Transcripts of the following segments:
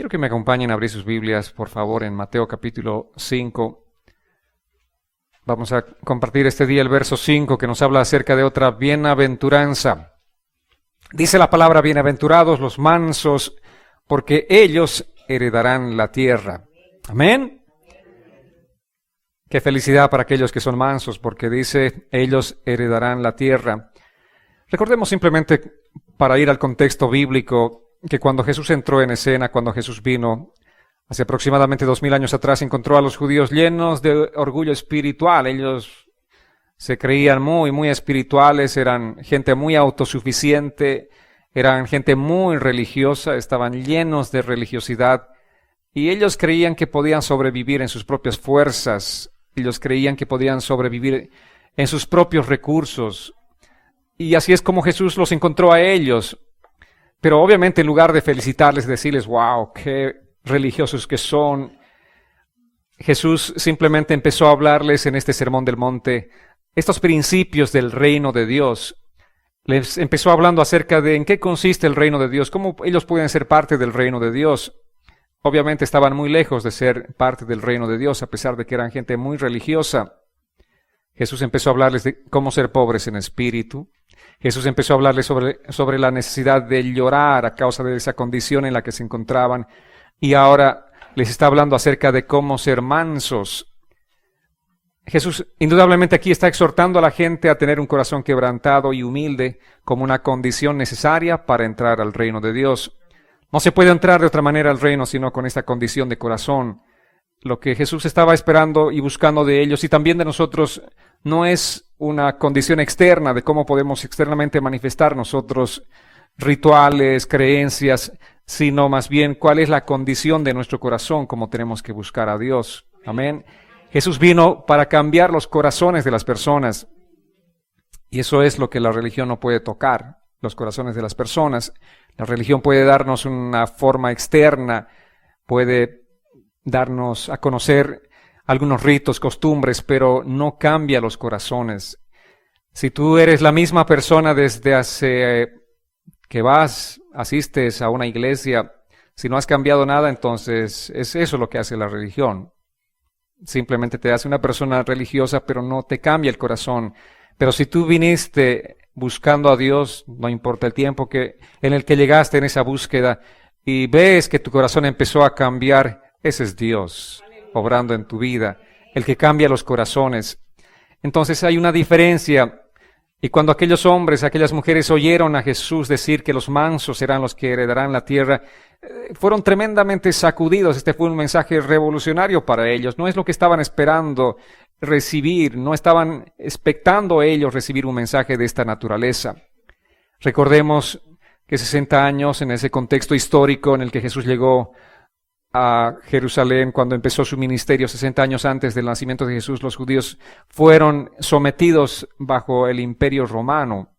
Quiero que me acompañen a abrir sus Biblias, por favor, en Mateo capítulo 5. Vamos a compartir este día el verso 5 que nos habla acerca de otra bienaventuranza. Dice la palabra: bienaventurados los mansos, porque ellos heredarán la tierra. Amén. Qué felicidad para aquellos que son mansos, porque dice, ellos heredarán la tierra. Recordemos simplemente, para ir al contexto bíblico, que cuando Jesús entró en escena, cuando Jesús vino, hace aproximadamente 2000 años atrás, encontró a los judíos llenos de orgullo espiritual. Ellos se creían muy espirituales, eran gente muy autosuficiente, eran gente muy religiosa, estaban llenos de religiosidad, y ellos creían que podían sobrevivir en sus propias fuerzas, ellos creían que podían sobrevivir en sus propios recursos, y así es como Jesús los encontró a ellos. Pero obviamente en lugar de felicitarles, decirles, wow, qué religiosos que son, Jesús simplemente empezó a hablarles en este sermón del monte estos principios del reino de Dios. Les empezó hablando acerca de en qué consiste el reino de Dios, cómo ellos pueden ser parte del reino de Dios. Obviamente estaban muy lejos de ser parte del reino de Dios, a pesar de que eran gente muy religiosa. Jesús empezó a hablarles de cómo ser pobres en espíritu. Jesús empezó a hablarles sobre la necesidad de llorar a causa de esa condición en la que se encontraban. Y ahora les está hablando acerca de cómo ser mansos. Jesús indudablemente aquí está exhortando a la gente a tener un corazón quebrantado y humilde como una condición necesaria para entrar al reino de Dios. No se puede entrar de otra manera al reino sino con esta condición de corazón. Lo que Jesús estaba esperando y buscando de ellos y también de nosotros no es una condición externa de cómo podemos externamente manifestar nosotros rituales, creencias, sino más bien cuál es la condición de nuestro corazón, cómo tenemos que buscar a Dios. Amén. Jesús vino para cambiar los corazones de las personas y eso es lo que la religión no puede tocar, los corazones de las personas. La religión puede darnos una forma externa, puede darnos a conocer algunos ritos, costumbres, pero no cambia los corazones. Si tú eres la misma persona desde hace que asistes a una iglesia, si no has cambiado nada, entonces es eso lo que hace la religión. Simplemente te hace una persona religiosa, pero no te cambia el corazón. Pero si tú viniste buscando a Dios, no importa el tiempo en el que llegaste en esa búsqueda, y ves que tu corazón empezó a cambiar, ese es Dios obrando en tu vida, el que cambia los corazones. Entonces hay una diferencia. Y cuando aquellos hombres, aquellas mujeres oyeron a Jesús decir que los mansos serán los que heredarán la tierra, fueron tremendamente sacudidos. Este fue un mensaje revolucionario para ellos. No es lo que estaban esperando recibir, no estaban expectando ellos recibir un mensaje de esta naturaleza. Recordemos que 60 años en ese contexto histórico en el que Jesús llegó a Jerusalén, cuando empezó su ministerio, 60 años antes del nacimiento de Jesús, los judíos fueron sometidos bajo el imperio romano,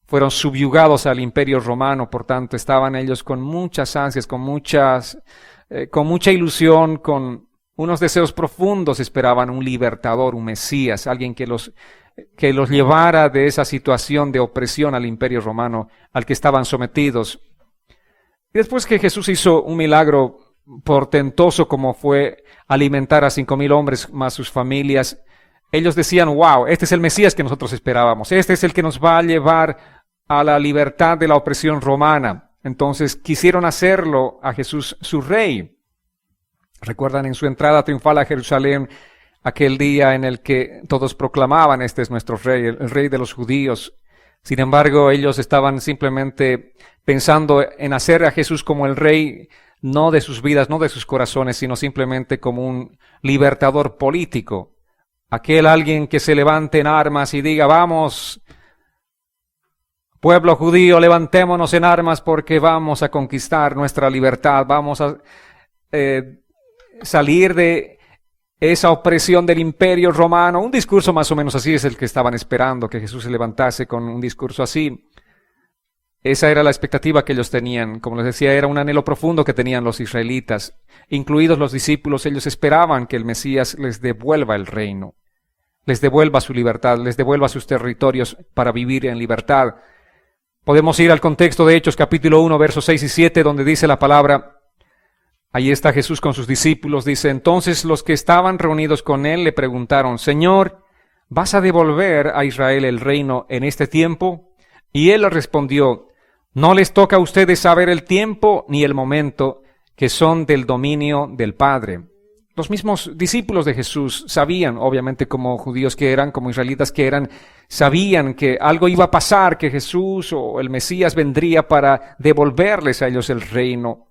fueron subyugados al imperio romano, por tanto estaban ellos con muchas ansias, con mucha ilusión, con unos deseos profundos, esperaban un libertador, un Mesías, alguien que los llevara de esa situación de opresión al imperio romano al que estaban sometidos. Y después que Jesús hizo un milagro portentoso como fue alimentar a 5,000 hombres más sus familias, ellos decían, wow, este es el Mesías que nosotros esperábamos, este es el que nos va a llevar a la libertad de la opresión romana. Entonces quisieron hacerlo a Jesús su rey. Recuerdan en su entrada triunfal a Jerusalén, aquel día en el que todos proclamaban, este es nuestro rey, el rey de los judíos. Sin embargo, ellos estaban simplemente pensando en hacer a Jesús como el rey, no de sus vidas, no de sus corazones, sino simplemente como un libertador político. Alguien que se levante en armas y diga, vamos, pueblo judío, levantémonos en armas porque vamos a conquistar nuestra libertad, vamos a salir de esa opresión del imperio romano. Un discurso más o menos así es el que estaban esperando, que Jesús se levantase con un discurso así. Esa era la expectativa que ellos tenían. Como les decía, era un anhelo profundo que tenían los israelitas. Incluidos los discípulos, ellos esperaban que el Mesías les devuelva el reino, les devuelva su libertad, les devuelva sus territorios para vivir en libertad. Podemos ir al contexto de Hechos capítulo 1, versos 6 y 7, donde dice la palabra: Ahí está Jesús con sus discípulos. Dice, entonces los que estaban reunidos con él le preguntaron, Señor, ¿vas a devolver a Israel el reino en este tiempo? Y él les respondió, no les toca a ustedes saber el tiempo ni el momento que son del dominio del Padre. Los mismos discípulos de Jesús sabían, obviamente como judíos que eran, como israelitas que eran, sabían que algo iba a pasar, que Jesús o el Mesías vendría para devolverles a ellos el reino.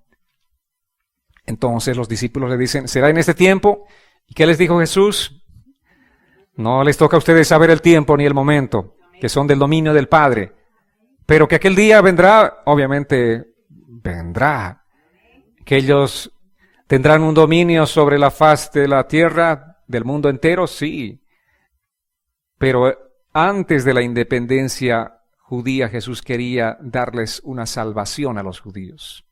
Entonces los discípulos le dicen, ¿será en este tiempo? ¿Y qué les dijo Jesús? No les toca a ustedes saber el tiempo ni el momento, que son del dominio del Padre. Pero que aquel día vendrá, obviamente vendrá. Que ellos tendrán un dominio sobre la faz de la tierra, del mundo entero, sí. Pero antes de la independencia judía, Jesús quería darles una salvación a los judíos.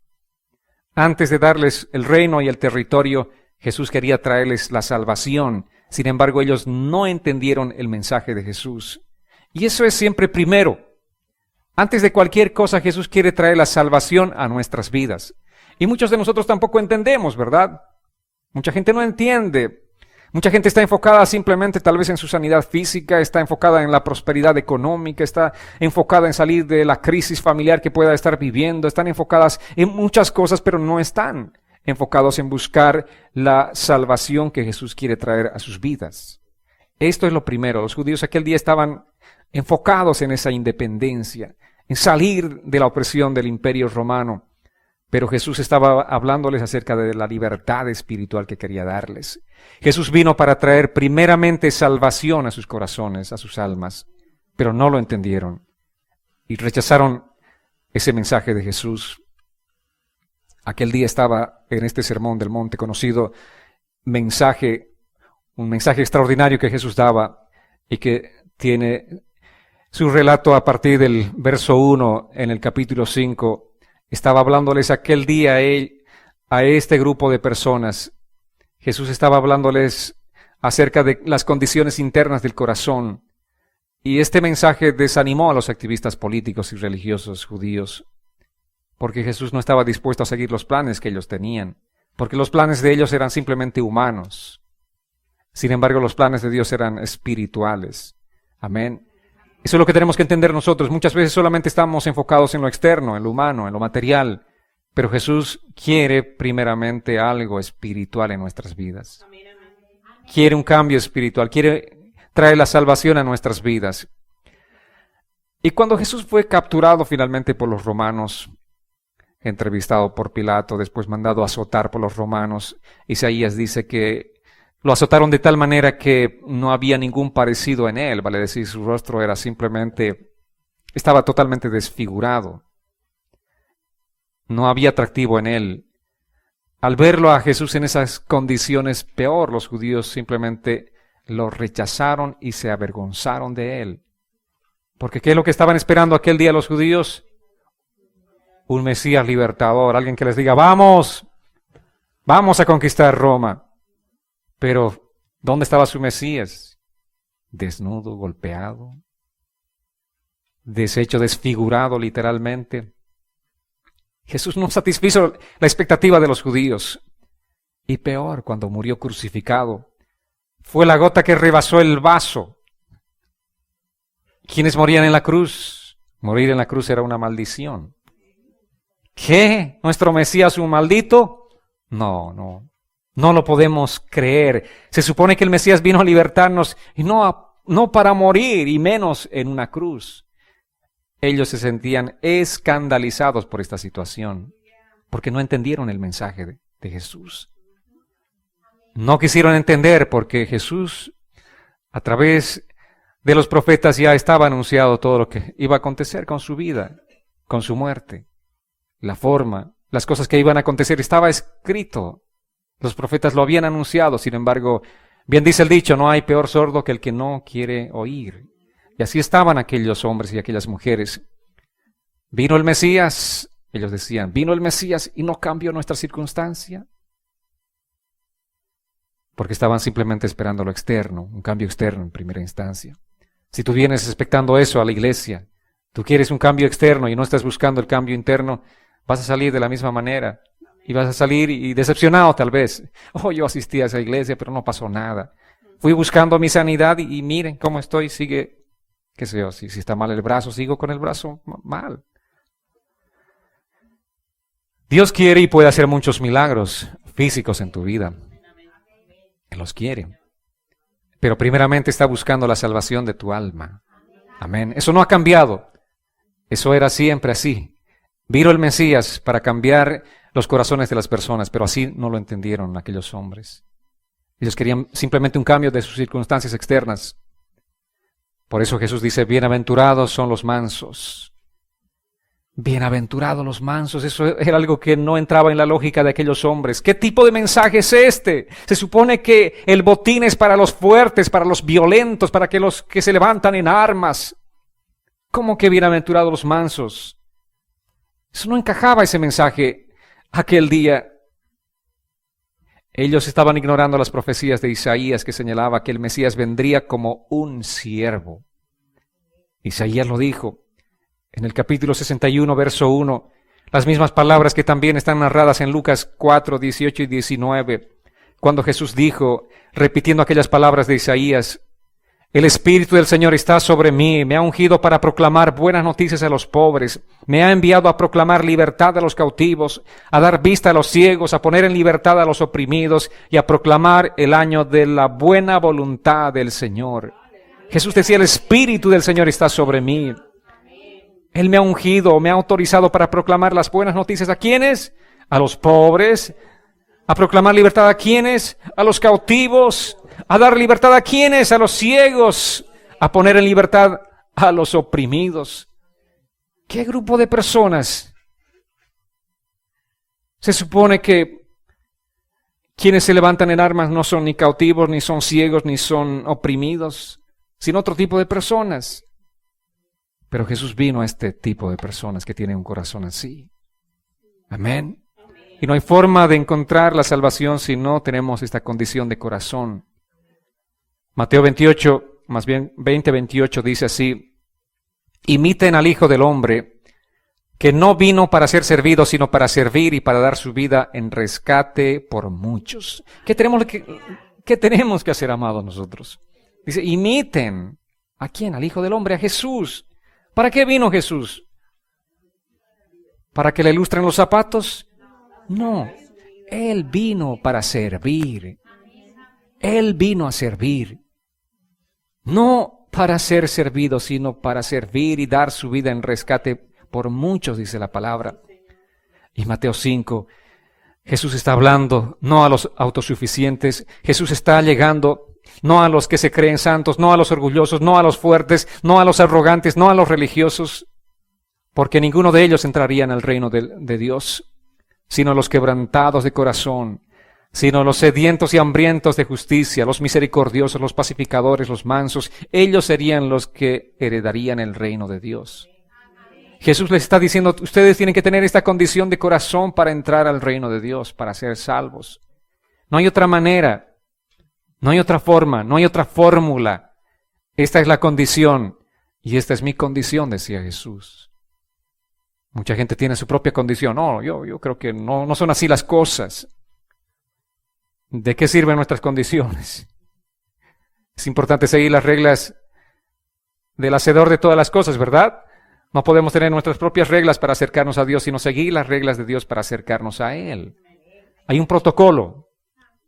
Antes de darles el reino y el territorio, Jesús quería traerles la salvación. Sin embargo, ellos no entendieron el mensaje de Jesús. Y eso es siempre primero. Antes de cualquier cosa, Jesús quiere traer la salvación a nuestras vidas. Y muchos de nosotros tampoco entendemos, ¿verdad? Mucha gente no entiende. Mucha gente está enfocada simplemente tal vez en su sanidad física, está enfocada en la prosperidad económica, está enfocada en salir de la crisis familiar que pueda estar viviendo, están enfocadas en muchas cosas, pero no están enfocados en buscar la salvación que Jesús quiere traer a sus vidas. Esto es lo primero. Los judíos aquel día estaban enfocados en esa independencia, en salir de la opresión del imperio romano. Pero Jesús estaba hablándoles acerca de la libertad espiritual que quería darles. Jesús vino para traer primeramente salvación a sus corazones, a sus almas, pero no lo entendieron y rechazaron ese mensaje de Jesús. Aquel día estaba en este sermón del monte conocido un mensaje extraordinario que Jesús daba y que tiene su relato a partir del verso 1 en el capítulo 5. Estaba hablándoles aquel día a este grupo de personas. Jesús estaba hablándoles acerca de las condiciones internas del corazón. Y este mensaje desanimó a los activistas políticos y religiosos judíos, porque Jesús no estaba dispuesto a seguir los planes que ellos tenían, porque los planes de ellos eran simplemente humanos. Sin embargo, los planes de Dios eran espirituales. Amén. Eso es lo que tenemos que entender nosotros. Muchas veces solamente estamos enfocados en lo externo, en lo humano, en lo material. Pero Jesús quiere primeramente algo espiritual en nuestras vidas. Quiere un cambio espiritual, quiere traer la salvación a nuestras vidas. Y cuando Jesús fue capturado finalmente por los romanos, entrevistado por Pilato, después mandado a azotar por los romanos, Isaías dice que lo azotaron de tal manera que no había ningún parecido en él, vale decir, su rostro era simplemente, estaba totalmente desfigurado. No había atractivo en él. Al verlo a Jesús en esas condiciones, peor, los judíos simplemente lo rechazaron y se avergonzaron de él. Porque ¿qué es lo que estaban esperando aquel día los judíos? Un Mesías libertador, alguien que les diga, vamos a conquistar Roma. Pero, ¿dónde estaba su Mesías? Desnudo, golpeado, deshecho, desfigurado literalmente. Jesús no satisfizo la expectativa de los judíos. Y peor, cuando murió crucificado, fue la gota que rebasó el vaso. ¿Quiénes morían en la cruz? Morir en la cruz era una maldición. ¿Qué? ¿Nuestro Mesías un maldito? No lo podemos creer. Se supone que el Mesías vino a libertarnos y no para morir, y menos en una cruz. Ellos se sentían escandalizados por esta situación, porque no entendieron el mensaje de Jesús. No quisieron entender porque Jesús, a través de los profetas, ya estaba anunciado todo lo que iba a acontecer con su vida, con su muerte. La forma, las cosas que iban a acontecer, estaba escrito. Los profetas lo habían anunciado, sin embargo, bien dice el dicho, no hay peor sordo que el que no quiere oír. Y así estaban aquellos hombres y aquellas mujeres. Vino el Mesías, ellos decían, vino el Mesías y no cambió nuestra circunstancia. Porque estaban simplemente esperando lo externo, un cambio externo en primera instancia. Si tú vienes expectando eso a la iglesia, tú quieres un cambio externo y no estás buscando el cambio interno, vas a salir de la misma manera. Y vas a salir y decepcionado tal vez. Oh, yo asistí a esa iglesia, pero no pasó nada. Fui buscando mi sanidad y miren cómo estoy, sigue, qué sé yo, si está mal el brazo, sigo con el brazo mal. Dios quiere y puede hacer muchos milagros físicos en tu vida. Él los quiere. Pero primeramente está buscando la salvación de tu alma. Amén. Eso no ha cambiado. Eso era siempre así. Vino el Mesías para cambiar los corazones de las personas, pero así no lo entendieron aquellos hombres. Ellos querían simplemente un cambio de sus circunstancias externas. Por eso Jesús dice, bienaventurados son los mansos. Bienaventurados los mansos, eso era algo que no entraba en la lógica de aquellos hombres. ¿Qué tipo de mensaje es este? Se supone que el botín es para los fuertes, para los violentos, para que los que se levantan en armas. ¿Cómo que bienaventurados los mansos? Eso no encajaba ese mensaje aquel día. Ellos estaban ignorando las profecías de Isaías que señalaba que el Mesías vendría como un siervo. Isaías lo dijo. En el capítulo 61, verso 1, las mismas palabras que también están narradas en Lucas 4, 18 y 19, cuando Jesús dijo, repitiendo aquellas palabras de Isaías, el Espíritu del Señor está sobre mí, me ha ungido para proclamar buenas noticias a los pobres, me ha enviado a proclamar libertad a los cautivos, a dar vista a los ciegos, a poner en libertad a los oprimidos y a proclamar el año de la buena voluntad del Señor. Jesús decía, el Espíritu del Señor está sobre mí. Él me ha ungido, me ha autorizado para proclamar las buenas noticias. ¿A quiénes? A los pobres. ¿A proclamar libertad a quiénes? A los cautivos. ¿A dar libertad a quiénes? A los ciegos. A poner en libertad a los oprimidos. ¿Qué grupo de personas? Se supone que quienes se levantan en armas no son ni cautivos, ni son ciegos, ni son oprimidos, sino otro tipo de personas. Pero Jesús vino a este tipo de personas que tienen un corazón así. Amén. Y no hay forma de encontrar la salvación si no tenemos esta condición de corazón. Mateo 28, más bien 20:28 dice así, imiten al Hijo del Hombre, que no vino para ser servido, sino para servir y para dar su vida en rescate por muchos. ¿Qué tenemos que hacer, amados, nosotros? Dice, imiten. ¿A quién? Al Hijo del Hombre, a Jesús. ¿Para qué vino Jesús? ¿Para que le ilustren los zapatos? No, Él vino para servir. Él vino a servir. No para ser servido, sino para servir y dar su vida en rescate por muchos, dice la palabra. Y Mateo 5, Jesús está hablando no a los autosuficientes, Jesús está llegando no a los que se creen santos, no a los orgullosos, no a los fuertes, no a los arrogantes, no a los religiosos, porque ninguno de ellos entraría en el reino de Dios, sino los quebrantados de corazón, sino los sedientos y hambrientos de justicia, los misericordiosos, los pacificadores, los mansos, ellos serían los que heredarían el reino de Dios. Jesús les está diciendo, ustedes tienen que tener esta condición de corazón para entrar al reino de Dios, para ser salvos. No hay otra manera. No hay otra forma, no hay otra fórmula. Esta es la condición y esta es mi condición, decía Jesús. Mucha gente tiene su propia condición. No, yo creo que no son así las cosas. ¿De qué sirven nuestras condiciones? Es importante seguir las reglas del hacedor de todas las cosas, ¿verdad? No podemos tener nuestras propias reglas para acercarnos a Dios, sino seguir las reglas de Dios para acercarnos a Él. Hay un protocolo.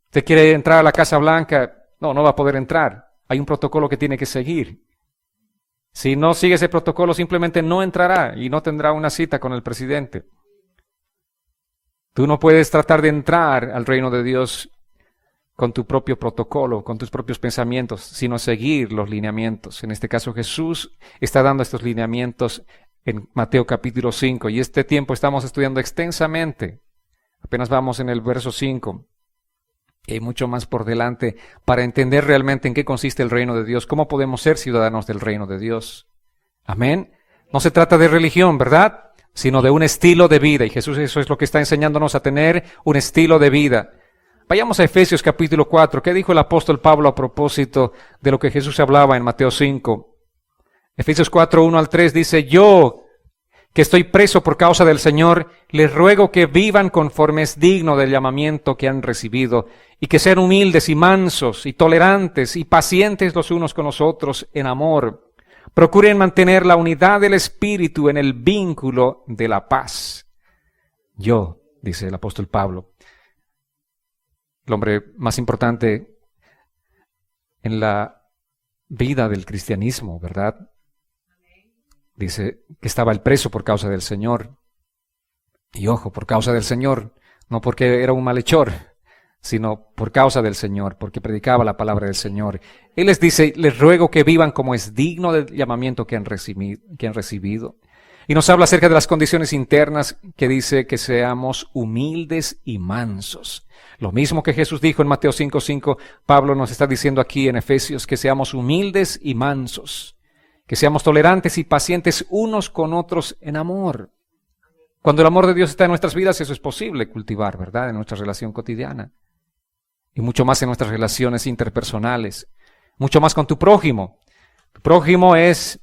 Usted quiere entrar a la Casa Blanca, no va a poder entrar. Hay un protocolo que tiene que seguir. Si no sigue ese protocolo, simplemente no entrará y no tendrá una cita con el presidente. Tú no puedes tratar de entrar al reino de Dios con tu propio protocolo, con tus propios pensamientos, sino seguir los lineamientos. En este caso, Jesús está dando estos lineamientos en Mateo capítulo 5, y este tiempo estamos estudiando extensamente. Apenas vamos en el verso 5. Y hay mucho más por delante para entender realmente en qué consiste el reino de Dios, cómo podemos ser ciudadanos del reino de Dios. Amén. No se trata de religión, ¿verdad? Sino de un estilo de vida. Y Jesús eso es lo que está enseñándonos a tener, un estilo de vida. Vayamos a Efesios capítulo 4. ¿Qué dijo el apóstol Pablo a propósito de lo que Jesús hablaba en Mateo 5? Efesios 4, 1 al 3 dice, yo, que estoy preso por causa del Señor, les ruego que vivan conforme es digno del llamamiento que han recibido, y que sean humildes y mansos y tolerantes y pacientes los unos con los otros en amor. Procuren mantener la unidad del Espíritu en el vínculo de la paz. Yo, dice el apóstol Pablo, el hombre más importante en la vida del cristianismo, ¿verdad? Dice que estaba el preso por causa del Señor. Y ojo, por causa del Señor, no porque era un malhechor, sino por causa del Señor, porque predicaba la palabra del Señor. Él les dice, les ruego que vivan como es digno del llamamiento que han recibido. Y nos habla acerca de las condiciones internas, que dice que seamos humildes y mansos. Lo mismo que Jesús dijo en Mateo 5:5, Pablo nos está diciendo aquí en Efesios, que seamos humildes y mansos, que seamos tolerantes y pacientes unos con otros en amor. Cuando el amor de Dios está en nuestras vidas, eso es posible cultivar, ¿verdad? En nuestra relación cotidiana. Y mucho más en nuestras relaciones interpersonales. Mucho más con tu prójimo. Tu prójimo es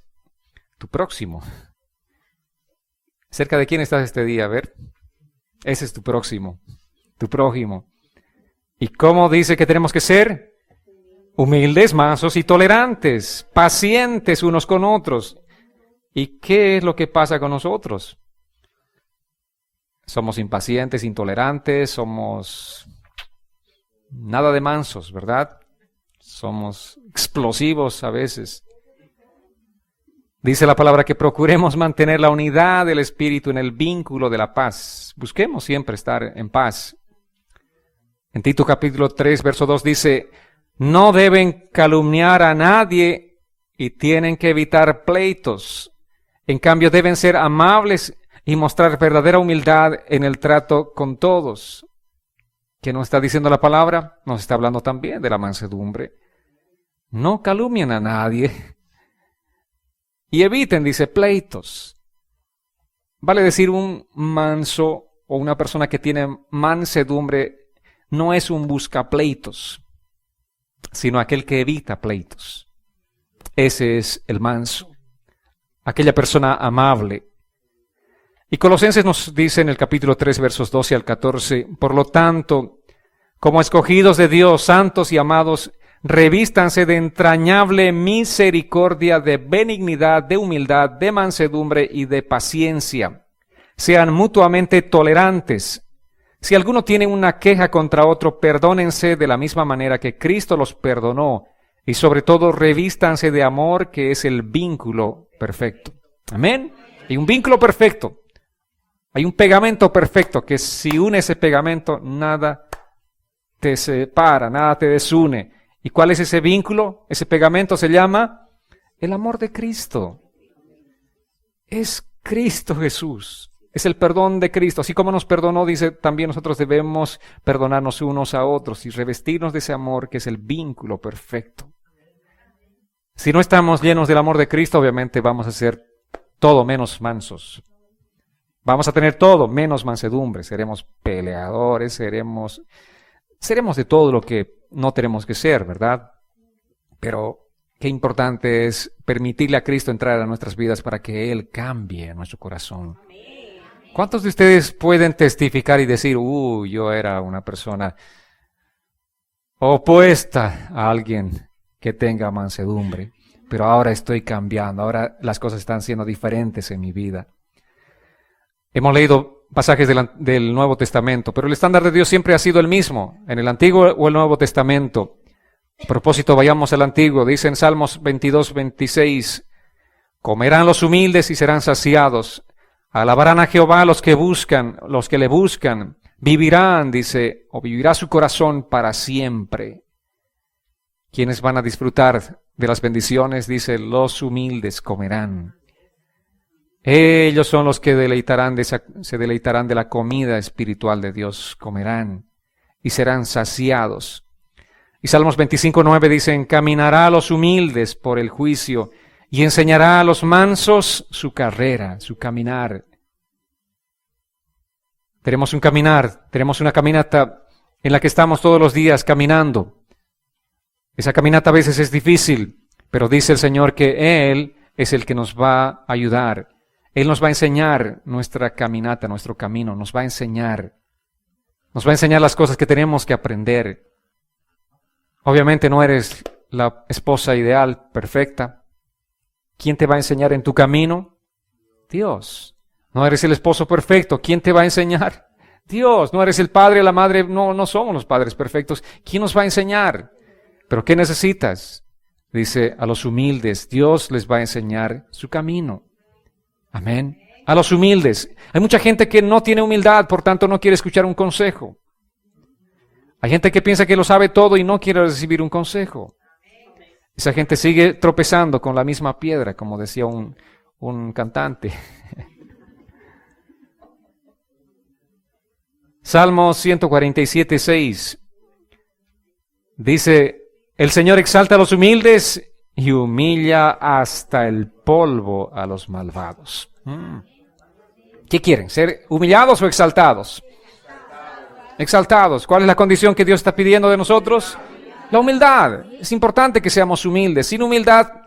tu próximo. ¿Cerca de quién estás este día? A ver. Ese es tu próximo. Tu prójimo. ¿Y cómo dice que tenemos que ser? Humildes, mansos y tolerantes. Pacientes unos con otros. ¿Y qué es lo que pasa con nosotros? Somos impacientes, intolerantes, somos nada de mansos, ¿verdad? Somos explosivos a veces. Dice la palabra que procuremos mantener la unidad del Espíritu en el vínculo de la paz. Busquemos siempre estar en paz. En Tito capítulo 3, verso 2 dice, no deben calumniar a nadie y tienen que evitar pleitos. En cambio deben ser amables y mostrar verdadera humildad en el trato con todos. ¿Qué nos está diciendo la palabra? Nos está hablando también de la mansedumbre. No calumnien a nadie. Y eviten, dice, pleitos. Vale decir, un manso o una persona que tiene mansedumbre no es un buscapleitos, sino aquel que evita pleitos. Ese es el manso. Aquella persona amable. Y Colosenses nos dice en el capítulo 3, versos 12 al 14, por lo tanto, como escogidos de Dios, santos y amados, revístanse de entrañable misericordia, de benignidad, de humildad, de mansedumbre y de paciencia. Sean mutuamente tolerantes. Si alguno tiene una queja contra otro, perdónense de la misma manera que Cristo los perdonó. Y sobre todo, revístanse de amor, que es el vínculo perfecto. Amén. Y un vínculo perfecto. Hay un pegamento perfecto que si une ese pegamento, nada te separa, nada te desune. ¿Y cuál es ese vínculo? Ese pegamento se llama el amor de Cristo. Es Cristo Jesús. Es el perdón de Cristo. Así como nos perdonó, dice, también nosotros debemos perdonarnos unos a otros y revestirnos de ese amor que es el vínculo perfecto. Si no estamos llenos del amor de Cristo, obviamente vamos a ser todo menos mansos. Vamos a tener todo menos mansedumbre. Seremos peleadores, seremos de todo lo que no tenemos que ser, ¿verdad? Pero qué importante es permitirle a Cristo entrar a nuestras vidas para que Él cambie nuestro corazón. ¿Cuántos de ustedes pueden testificar y decir, yo era una persona opuesta a alguien que tenga mansedumbre, pero ahora estoy cambiando, ahora las cosas están siendo diferentes en mi vida? Hemos leído pasajes del Nuevo Testamento, pero el estándar de Dios siempre ha sido el mismo, en el Antiguo o el Nuevo Testamento. A propósito, vayamos al Antiguo. Dice en Salmos 22, 26, comerán los humildes y serán saciados. Alabarán a Jehová los que le buscan. Vivirán, dice, o vivirá su corazón para siempre. ¿Quiénes van a disfrutar de las bendiciones? Dice, los humildes comerán. Ellos son los que se deleitarán de la comida espiritual de Dios, comerán y serán saciados. Y Salmos 25:9 dice, encaminará a los humildes por el juicio y enseñará a los mansos su carrera, su caminar. Tenemos un caminar, tenemos una caminata en la que estamos todos los días caminando. Esa caminata a veces es difícil, pero dice el Señor que Él es el que nos va a ayudar. Él nos va a enseñar nuestra caminata, nuestro camino, nos va a enseñar las cosas que tenemos que aprender. Obviamente no eres la esposa ideal, perfecta. ¿Quién te va a enseñar en tu camino? Dios. No eres el esposo perfecto. ¿Quién te va a enseñar? Dios. No eres el padre, la madre. No somos los padres perfectos. ¿Quién nos va a enseñar? ¿Pero qué necesitas? Dice, a los humildes, Dios les va a enseñar su camino. Amén. A los humildes. Hay mucha gente que no tiene humildad, por tanto no quiere escuchar un consejo. Hay gente que piensa que lo sabe todo y no quiere recibir un consejo. Esa gente sigue tropezando con la misma piedra, como decía un cantante. Salmo 147:6 dice, el Señor exalta a los humildes y humilla hasta el polvo a los malvados. ¿Qué quieren? ¿Ser humillados o exaltados? Exaltados. ¿Cuál es la condición que Dios está pidiendo de nosotros? La humildad. Es importante que seamos humildes. Sin humildad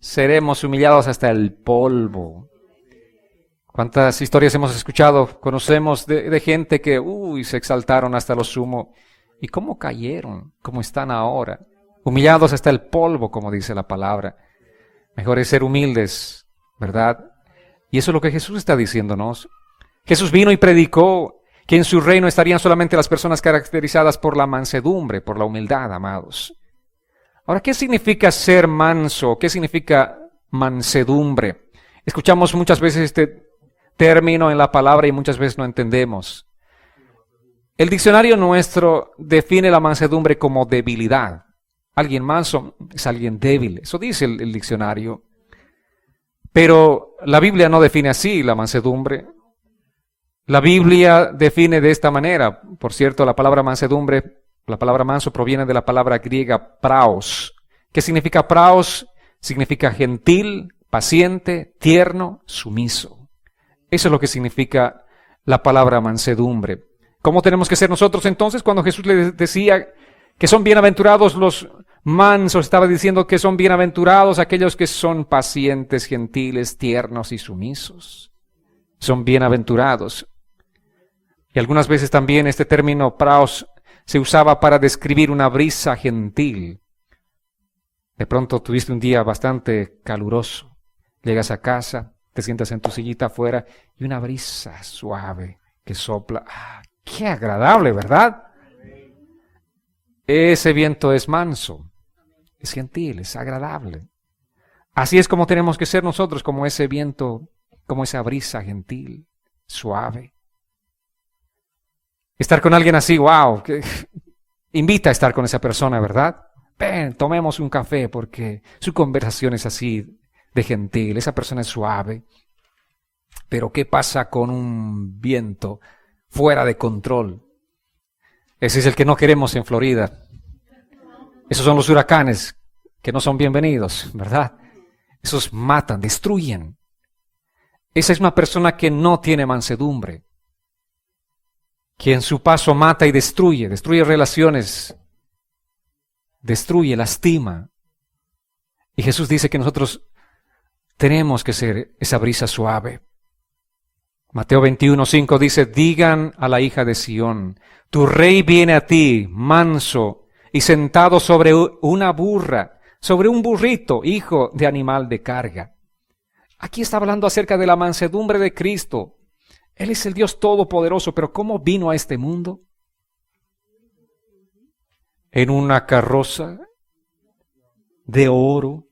seremos humillados hasta el polvo. ¿Cuántas historias hemos escuchado? Conocemos de gente que se exaltaron hasta lo sumo. ¿Y cómo cayeron? ¿Cómo están ahora? Humillados hasta el polvo, como dice la palabra. Mejor es ser humildes, ¿verdad? Y eso es lo que Jesús está diciéndonos. Jesús vino y predicó que en su reino estarían solamente las personas caracterizadas por la mansedumbre, por la humildad, amados. Ahora, ¿qué significa ser manso? ¿Qué significa mansedumbre? Escuchamos muchas veces este término en la palabra y muchas veces no entendemos. El diccionario nuestro define la mansedumbre como debilidad. Alguien manso es alguien débil. Eso dice el diccionario. Pero la Biblia no define así la mansedumbre. La Biblia define de esta manera. Por cierto, la palabra mansedumbre, la palabra manso proviene de la palabra griega praos. ¿Qué significa praos? Significa gentil, paciente, tierno, sumiso. Eso es lo que significa la palabra mansedumbre. ¿Cómo tenemos que ser nosotros entonces? Cuando Jesús le decía que son bienaventurados los mansos, estaba diciendo que son bienaventurados aquellos que son pacientes, gentiles, tiernos y sumisos. Son bienaventurados. Y algunas veces también este término praos se usaba para describir una brisa gentil. De pronto tuviste un día bastante caluroso. Llegas a casa, te sientas en tu sillita afuera y una brisa suave que sopla. ¡Qué agradable!, ¿verdad? Ese viento es manso, es gentil, es agradable. Así es como tenemos que ser nosotros, como ese viento, como esa brisa gentil, suave. Estar con alguien así, wow, que invita a estar con esa persona, ¿verdad? Ven, tomemos un café porque su conversación es así de gentil, esa persona es suave. Pero ¿qué pasa con un viento fuera de control? Ese es el que no queremos en Florida. Esos son los huracanes que no son bienvenidos, ¿verdad? Esos matan, destruyen. Esa es una persona que no tiene mansedumbre, que en su paso mata y destruye relaciones, destruye, lastima. Y Jesús dice que nosotros tenemos que ser esa brisa suave. Mateo 21:5 dice, digan a la hija de Sión, tu rey viene a ti, manso y sentado sobre una burra, sobre un burrito, hijo de animal de carga. Aquí está hablando acerca de la mansedumbre de Cristo. Él es el Dios Todopoderoso, pero ¿cómo vino a este mundo? En una carroza de oro,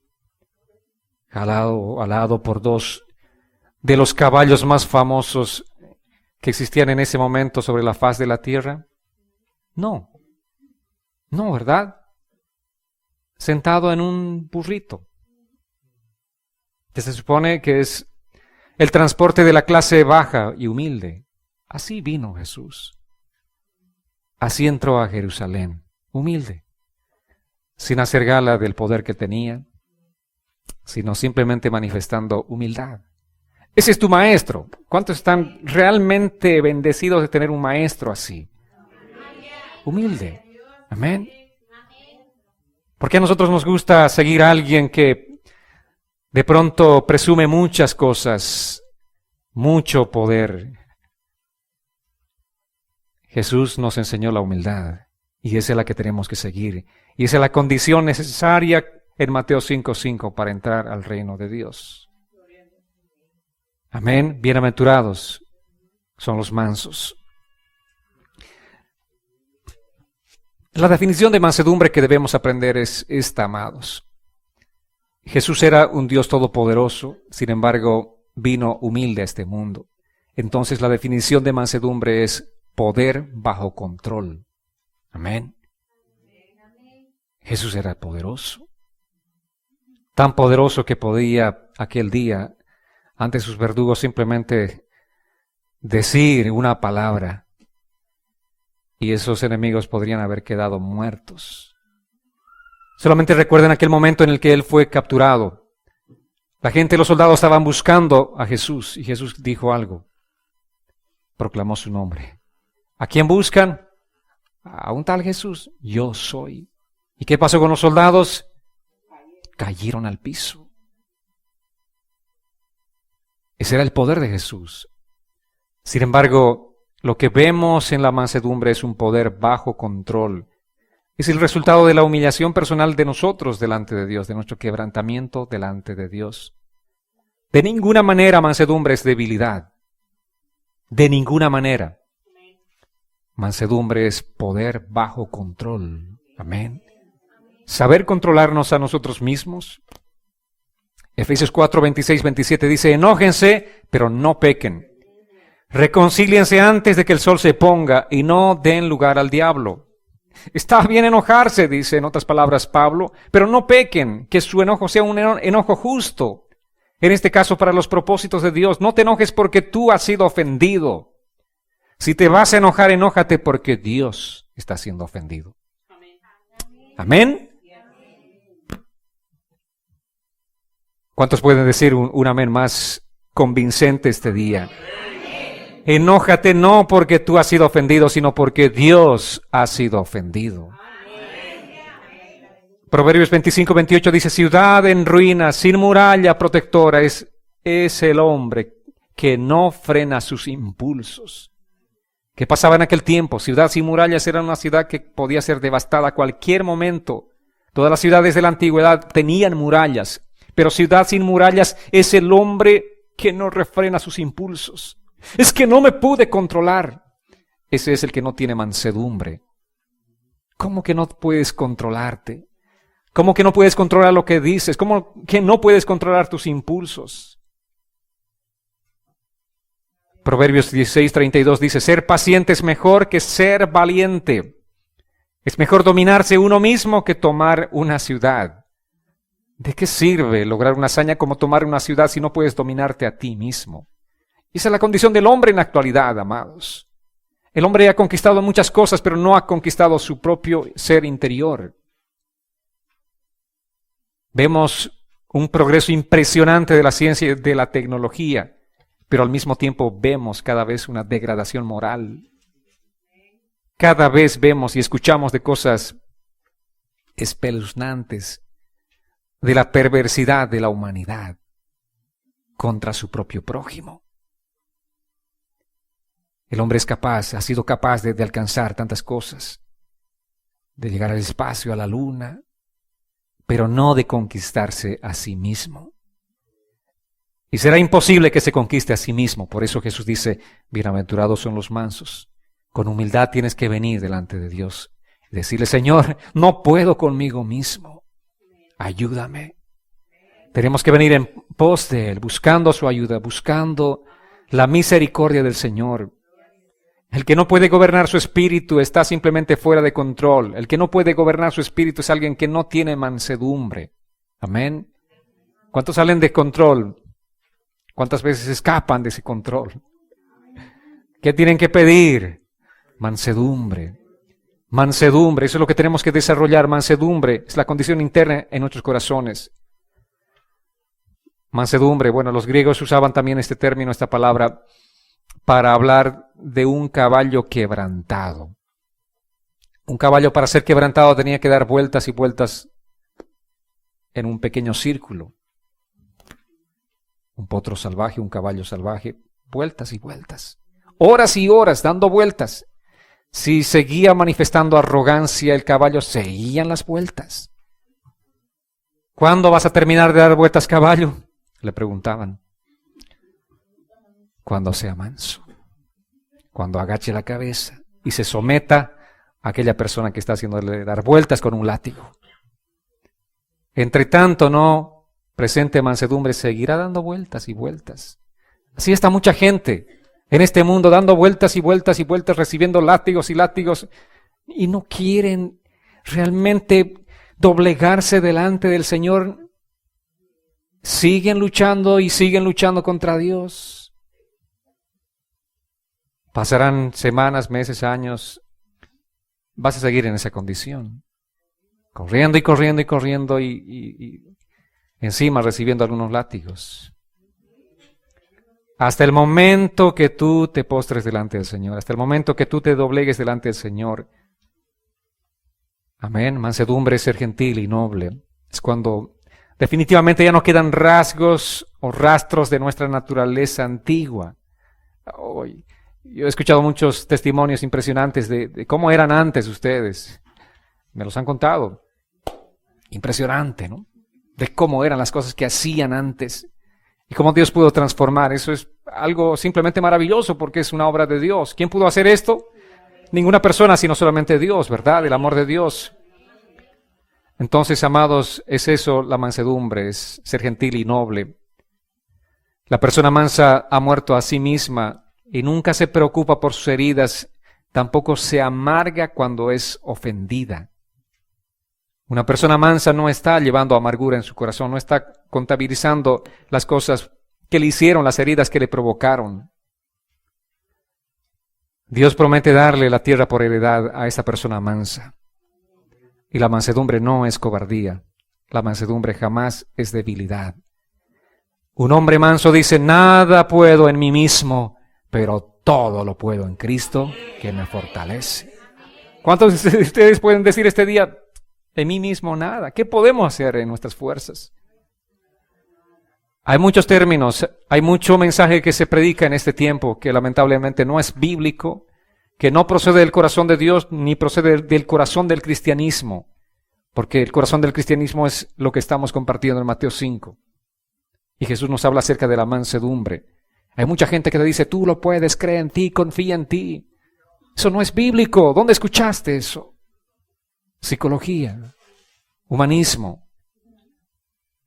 alado por dos de los caballos más famosos que existían en ese momento sobre la faz de la tierra. No, ¿verdad? Sentado en un burrito, que se supone que es el transporte de la clase baja y humilde. Así vino Jesús. Así entró a Jerusalén, humilde, sin hacer gala del poder que tenía, sino simplemente manifestando humildad. Ese es tu maestro. ¿Cuántos están realmente bendecidos de tener un maestro así? Humilde. Amén. ¿Por qué a nosotros nos gusta seguir a alguien que de pronto presume muchas cosas mucho poder. Jesús nos enseñó la humildad y esa es la que tenemos que seguir. Y esa es la condición necesaria en Mateo 5:5 para entrar al reino de Dios. Amén. Bienaventurados son los mansos. La definición de mansedumbre que debemos aprender es esta, amados. Jesús era un Dios todopoderoso, sin embargo, vino humilde a este mundo. Entonces la definición de mansedumbre es poder bajo control. Amén. Jesús era poderoso. Tan poderoso que podía aquel día, ante sus verdugos, simplemente decir una palabra y esos enemigos podrían haber quedado muertos. Solamente recuerden aquel momento en el que él fue capturado. La gente, los soldados estaban buscando a Jesús y Jesús dijo algo. Proclamó su nombre. ¿A quién buscan? A un tal Jesús. Yo soy. ¿Y qué pasó con los soldados? Cayeron al piso. Ese era el poder de Jesús. Sin embargo, lo que vemos en la mansedumbre es un poder bajo control. Es el resultado de la humillación personal de nosotros delante de Dios, de nuestro quebrantamiento delante de Dios. De ninguna manera mansedumbre es debilidad. De ninguna manera. Mansedumbre es poder bajo control. Amén. Saber controlarnos a nosotros mismos. Efesios 4, 26, 27 dice, enójense, pero no pequen. Reconcíliense antes de que el sol se ponga y no den lugar al diablo. Está bien enojarse, dice en otras palabras Pablo, pero no pequen, que su enojo sea un enojo justo. En este caso, para los propósitos de Dios, no te enojes porque tú has sido ofendido. Si te vas a enojar, enójate porque Dios está siendo ofendido. Amén. ¿Cuántos pueden decir un amén más convincente este día? Enójate no porque tú has sido ofendido, sino porque Dios ha sido ofendido. Proverbios 25, 28 dice, ciudad en ruinas, sin muralla protectora, es el hombre que no frena sus impulsos. ¿Qué pasaba en aquel tiempo? Ciudad sin murallas era una ciudad que podía ser devastada a cualquier momento. Todas las ciudades de la antigüedad tenían murallas, pero ciudad sin murallas es el hombre que no refrena sus impulsos. Es que no me pude controlar. Ese es el que no tiene mansedumbre. ¿Cómo que no puedes controlarte? ¿Cómo que no puedes controlar lo que dices? ¿Cómo que no puedes controlar tus impulsos? Proverbios 16:32 dice, ser paciente es mejor que ser valiente. Es mejor dominarse uno mismo que tomar una ciudad. ¿De qué sirve lograr una hazaña como tomar una ciudad si no puedes dominarte a ti mismo? Esa es la condición del hombre en la actualidad, amados. El hombre ha conquistado muchas cosas, pero no ha conquistado su propio ser interior. Vemos un progreso impresionante de la ciencia y de la tecnología, pero al mismo tiempo vemos cada vez una degradación moral. Cada vez vemos y escuchamos de cosas espeluznantes, de la perversidad de la humanidad contra su propio prójimo. El hombre es capaz, ha sido capaz de alcanzar tantas cosas, de llegar al espacio, a la luna, pero no de conquistarse a sí mismo. Y será imposible que se conquiste a sí mismo. Por eso Jesús dice, bienaventurados son los mansos. Con humildad tienes que venir delante de Dios y decirle, Señor, no puedo conmigo mismo. Ayúdame. Tenemos que venir en pos de Él, buscando su ayuda, buscando la misericordia del Señor. El que no puede gobernar su espíritu está simplemente fuera de control. El que no puede gobernar su espíritu es alguien que no tiene mansedumbre. Amén. ¿Cuántos salen de control? ¿Cuántas veces escapan de ese control? ¿Qué tienen que pedir? Mansedumbre. Mansedumbre, eso es lo que tenemos que desarrollar. Mansedumbre es la condición interna en nuestros corazones. Mansedumbre, bueno, los griegos usaban también este término, esta palabra, para hablar de un caballo quebrantado. Un caballo, para ser quebrantado, tenía que dar vueltas y vueltas en un pequeño círculo. Un potro salvaje, un caballo salvaje, vueltas y vueltas, horas y horas dando vueltas. Si seguía manifestando arrogancia el caballo, seguían las vueltas. ¿Cuándo vas a terminar de dar vueltas, caballo?, le preguntaban. Cuando sea manso, cuando agache la cabeza y se someta a aquella persona que está haciéndole dar vueltas con un látigo. Entre tanto, no presente mansedumbre, seguirá dando vueltas y vueltas. Así está mucha gente en este mundo dando vueltas y vueltas y vueltas, recibiendo látigos y látigos, y no quieren realmente doblegarse delante del Señor. Siguen luchando y siguen luchando contra Dios. Pasarán semanas, meses, años. Vas a seguir en esa condición. Corriendo y corriendo y corriendo y encima recibiendo algunos látigos. Hasta el momento que tú te postres delante del Señor, hasta el momento que tú te doblegues delante del Señor. Amén. Mansedumbre es ser gentil y noble. Es cuando definitivamente ya no quedan rasgos o rastros de nuestra naturaleza antigua. Yo he escuchado muchos testimonios impresionantes de cómo eran antes ustedes. Me los han contado. Impresionante, ¿no? De cómo eran las cosas que hacían antes y cómo Dios pudo transformar. Eso es algo simplemente maravilloso porque es una obra de Dios. ¿Quién pudo hacer esto? Ninguna persona, sino solamente Dios, ¿verdad? El amor de Dios. Entonces, amados, es eso la mansedumbre, es ser gentil y noble. La persona mansa ha muerto a sí misma y nunca se preocupa por sus heridas, tampoco se amarga cuando es ofendida. Una persona mansa no está llevando amargura en su corazón, no está contabilizando las cosas que le hicieron, las heridas que le provocaron. Dios promete darle la tierra por heredad a esa persona mansa. Y la mansedumbre no es cobardía, la mansedumbre jamás es debilidad. Un hombre manso dice, nada puedo en mí mismo, pero todo lo puedo en Cristo que me fortalece. ¿Cuántos de ustedes pueden decir este día, de mí mismo nada? ¿Qué podemos hacer en nuestras fuerzas? Hay muchos términos, hay mucho mensaje que se predica en este tiempo que lamentablemente no es bíblico, que no procede del corazón de Dios ni procede del corazón del cristianismo, porque el corazón del cristianismo es lo que estamos compartiendo en Mateo 5. Y Jesús nos habla acerca de la mansedumbre. Hay mucha gente que te dice, tú lo puedes, cree en ti, confía en ti. Eso no es bíblico. ¿Dónde escuchaste eso? Psicología, humanismo.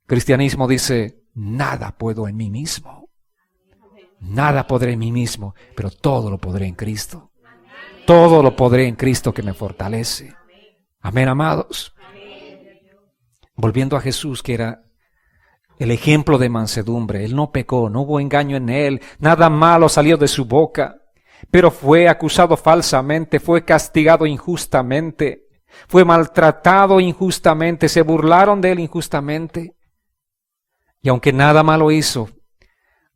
Cristianismo dice, nada puedo en mí mismo. Nada podré en mí mismo, pero todo lo podré en Cristo. Todo lo podré en Cristo que me fortalece. Amén, amados. Volviendo a Jesús, que era el ejemplo de mansedumbre. Él no pecó, no hubo engaño en él, nada malo salió de su boca, pero fue acusado falsamente, fue castigado injustamente, fue maltratado injustamente, se burlaron de él injustamente. Y aunque nada malo hizo,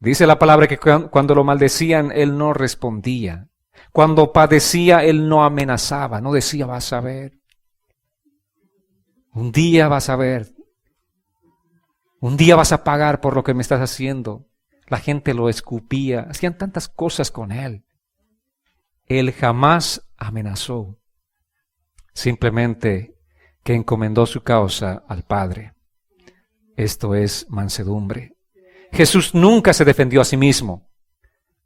dice la palabra que cuando lo maldecían, él no respondía. Cuando padecía, él no amenazaba, no decía, vas a ver. Un día vas a ver. Un día vas a pagar por lo que me estás haciendo. La gente lo escupía, hacían tantas cosas con él. Él jamás amenazó, simplemente que encomendó su causa al Padre. Esto es mansedumbre. Jesús nunca se defendió a sí mismo.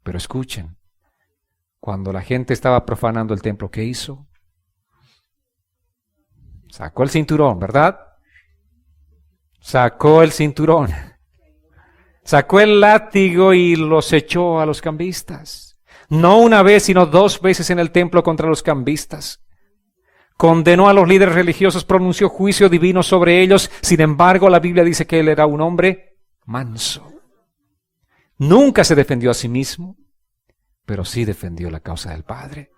Pero escuchen, cuando la gente estaba profanando el templo, ¿qué hizo? Sacó el cinturón, ¿verdad? Sacó el cinturón. Sacó el látigo y los echó a los cambistas. No una vez, sino 2 veces en el templo contra los cambistas. Condenó a los líderes religiosos, pronunció juicio divino sobre ellos. Sin embargo, la Biblia dice que él era un hombre manso. Nunca se defendió a sí mismo, pero sí defendió la causa del Padre.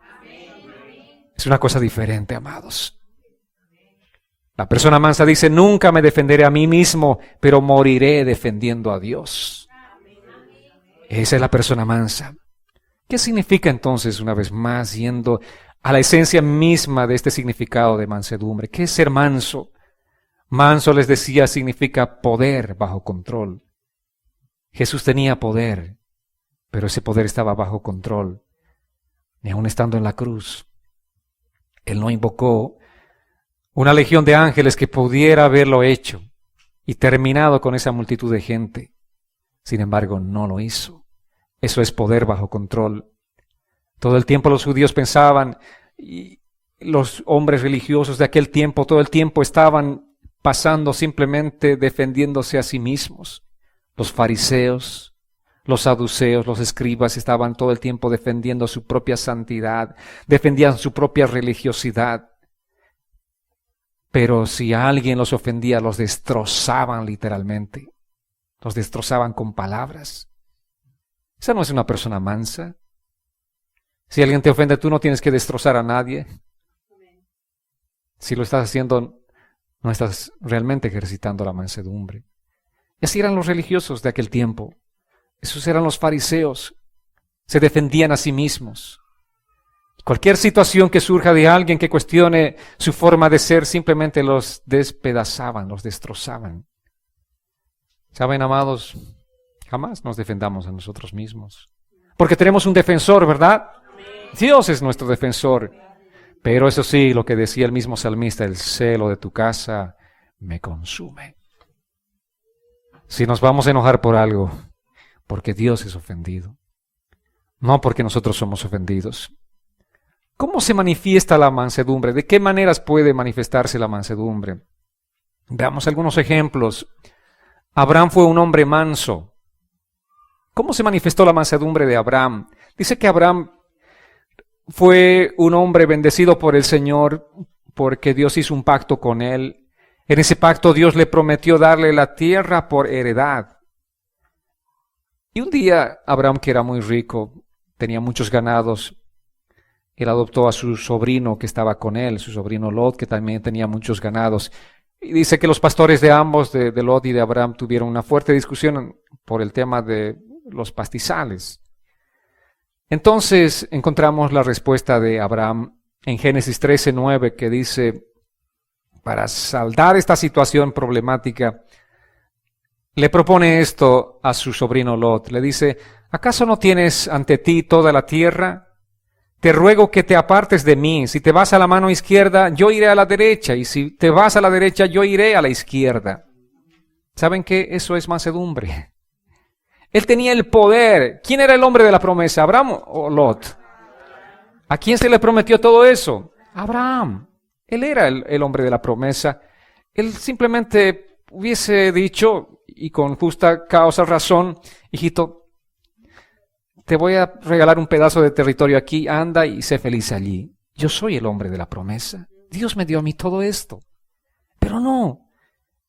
Es una cosa diferente, amados. La persona mansa dice, nunca me defenderé a mí mismo, pero moriré defendiendo a Dios. Esa es la persona mansa. ¿Qué significa entonces, una vez más, yendo a la esencia misma de este significado de mansedumbre? ¿Qué es ser manso? Manso, les decía, significa poder bajo control. Jesús tenía poder, pero ese poder estaba bajo control. Ni aun estando en la cruz, Él no invocó una legión de ángeles que pudiera haberlo hecho y terminado con esa multitud de gente. Sin embargo, no lo hizo. Eso es poder bajo control. Todo el tiempo los judíos pensaban, y los hombres religiosos de aquel tiempo, todo el tiempo estaban pasando simplemente defendiéndose a sí mismos. Los fariseos, los saduceos, los escribas estaban todo el tiempo defendiendo su propia santidad, defendían su propia religiosidad. Pero si alguien los ofendía, los destrozaban literalmente. Los destrozaban con palabras. Esa no es una persona mansa. Si alguien te ofende, tú no tienes que destrozar a nadie. Si lo estás haciendo, no estás realmente ejercitando la mansedumbre. Y así eran los religiosos de aquel tiempo. Esos eran los fariseos. Se defendían a sí mismos. Cualquier situación que surja de alguien que cuestione su forma de ser, simplemente los despedazaban, los destrozaban. ¿Saben, amados? Jamás nos defendamos a nosotros mismos. Porque tenemos un defensor, ¿verdad? Dios es nuestro defensor. Pero eso sí, lo que decía el mismo salmista, el celo de tu casa me consume. Si nos vamos a enojar por algo, porque Dios es ofendido, no porque nosotros somos ofendidos. ¿Cómo se manifiesta la mansedumbre? ¿De qué maneras puede manifestarse la mansedumbre? Veamos algunos ejemplos. Abraham fue un hombre manso. ¿Cómo se manifestó la mansedumbre de Abraham? Dice que Abraham fue un hombre bendecido por el Señor porque Dios hizo un pacto con él. En ese pacto Dios le prometió darle la tierra por heredad. Y un día Abraham, que era muy rico, tenía muchos ganados, él adoptó a su sobrino que estaba con él, su sobrino Lot, que también tenía muchos ganados. Y dice que los pastores de ambos, de Lot y de Abraham, tuvieron una fuerte discusión por el tema de los pastizales. Entonces encontramos la respuesta de Abraham en Génesis 13:9, que dice, para saldar esta situación problemática, le propone esto a su sobrino Lot. Le dice, ¿acaso no tienes ante ti toda la tierra? Te ruego que te apartes de mí. Si te vas a la mano izquierda, yo iré a la derecha. Y si te vas a la derecha, yo iré a la izquierda. ¿Saben qué? Eso es mansedumbre. Él tenía el poder. ¿Quién era el hombre de la promesa? ¿Abraham o Lot? ¿A quién se le prometió todo eso? Abraham. Él era el hombre de la promesa. Él simplemente hubiese dicho, y con justa causa razón, hijito, te voy a regalar un pedazo de territorio aquí, anda y sé feliz allí. Yo soy el hombre de la promesa. Dios me dio a mí todo esto. Pero no,